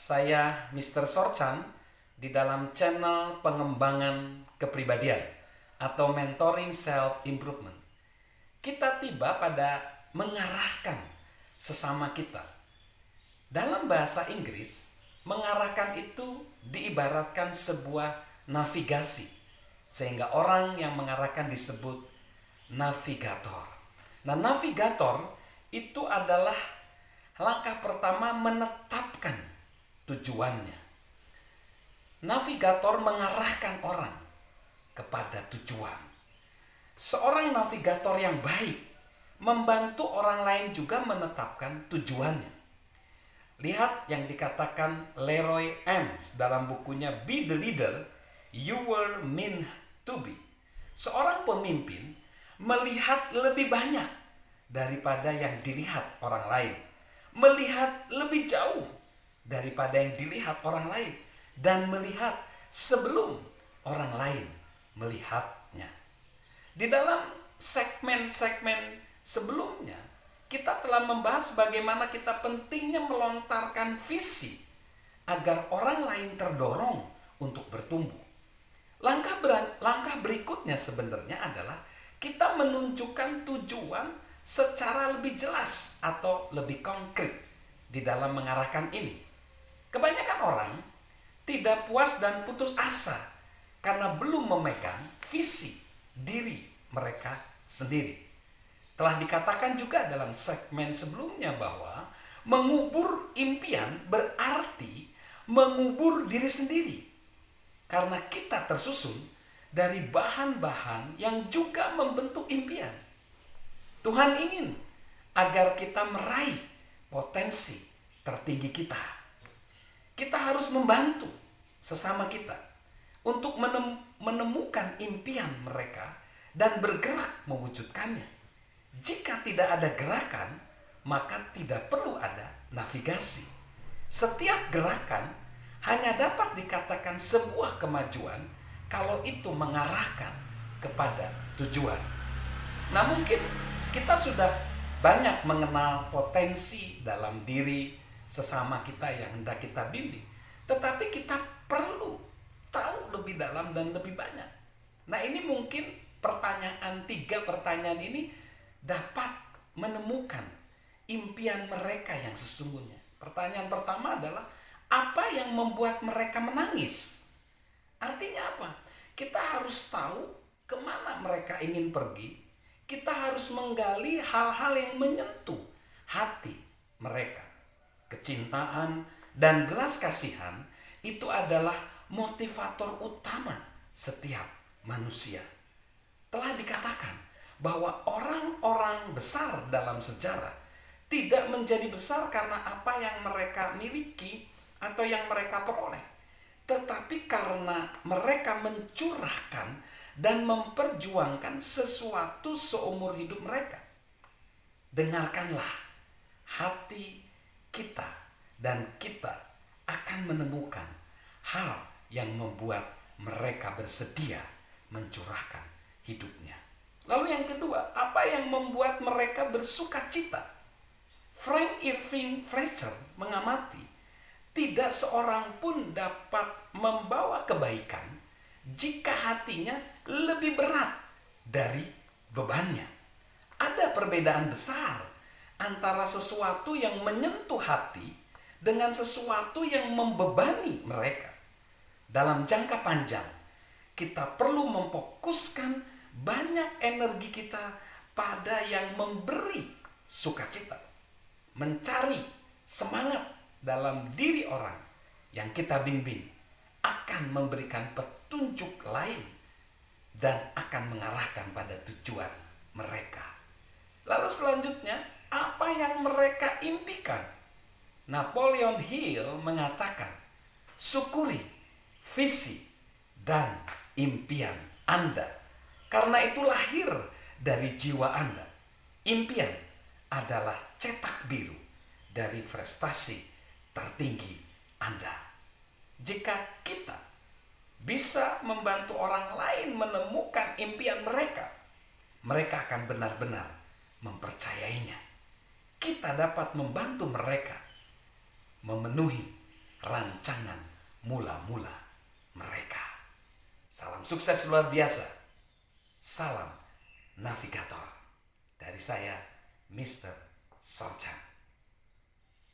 Saya Mr. Sorchan di dalam channel pengembangan kepribadian atau mentoring self improvement. Kita tiba pada mengarahkan sesama kita. Dalam bahasa Inggris, mengarahkan itu diibaratkan sebuah navigasi, sehingga orang yang mengarahkan disebut navigator. Nah, navigator itu adalah langkah pertama menetapkan tujuannya. Navigator mengarahkan orang kepada tujuan. Seorang navigator yang baik membantu orang lain juga menetapkan tujuannya. Lihat yang dikatakan Leroy Ames dalam bukunya Be the Leader You Were Meant to Be. Seorang pemimpin melihat lebih banyak daripada yang dilihat orang lain, melihat lebih jauh daripada yang dilihat orang lain, dan melihat sebelum orang lain melihatnya. Di dalam segmen-segmen sebelumnya, kita telah membahas bagaimana kita pentingnya melontarkan visi agar orang lain terdorong untuk bertumbuh. Langkah berikutnya sebenarnya adalah kita menunjukkan tujuan secara lebih jelas atau lebih konkret di dalam mengarahkan ini. Kebanyakan orang tidak puas dan putus asa karena belum memegang visi diri mereka sendiri. Telah dikatakan juga dalam segmen sebelumnya bahwa mengubur impian berarti mengubur diri sendiri. Karena kita tersusun dari bahan-bahan yang juga membentuk impian. Tuhan ingin agar kita meraih potensi tertinggi kita. Kita harus membantu sesama kita untuk menemukan impian mereka dan bergerak mewujudkannya. Jika tidak ada gerakan, maka tidak perlu ada navigasi. Setiap gerakan hanya dapat dikatakan sebuah kemajuan kalau itu mengarahkan kepada tujuan. Nah, mungkin kita sudah banyak mengenal potensi dalam diri sesama kita yang hendak kita bimbing. Tetapi kita perlu tahu lebih dalam dan lebih banyak. Nah, ini mungkin tiga pertanyaan ini dapat menemukan impian mereka yang sesungguhnya. Pertanyaan pertama adalah, apa yang membuat mereka menangis? Artinya apa? Kita harus tahu kemana mereka ingin pergi. Kita harus menggali hal-hal yang menyentuh hati mereka. Kecintaan dan belas kasihan itu adalah motivator utama setiap manusia. Telah dikatakan bahwa orang-orang besar dalam sejarah tidak menjadi besar karena apa yang mereka miliki atau yang mereka peroleh, tetapi karena mereka mencurahkan dan memperjuangkan sesuatu seumur hidup mereka. Dengarkanlah hati kita, dan kita akan menemukan hal yang membuat mereka bersedia mencurahkan hidupnya. Lalu yang kedua, apa yang membuat mereka bersuka cita? Frank Irving Fletcher mengamati, tidak seorang pun dapat membawa kebaikan jika hatinya lebih berat dari bebannya. Ada perbedaan besar antara sesuatu yang menyentuh hati dengan sesuatu yang membebani mereka. Dalam jangka panjang, kita perlu memfokuskan banyak energi kita pada yang memberi sukacita, mencari semangat dalam diri orang yang kita bimbing, akan memberikan petunjuk lain dan akan mengarahkan pada tujuan mereka. Lalu selanjutnya, apa yang mereka impikan? Napoleon Hill mengatakan, syukuri visi dan impian Anda, karena itu lahir dari jiwa Anda. Impian adalah cetak biru dari prestasi tertinggi Anda. Jika kita bisa membantu orang lain menemukan impian mereka, mereka akan benar-benar mempercayainya. Kita dapat membantu mereka memenuhi rancangan mula-mula mereka. Salam sukses luar biasa. Salam navigator. Dari saya, Mr. Sorchan.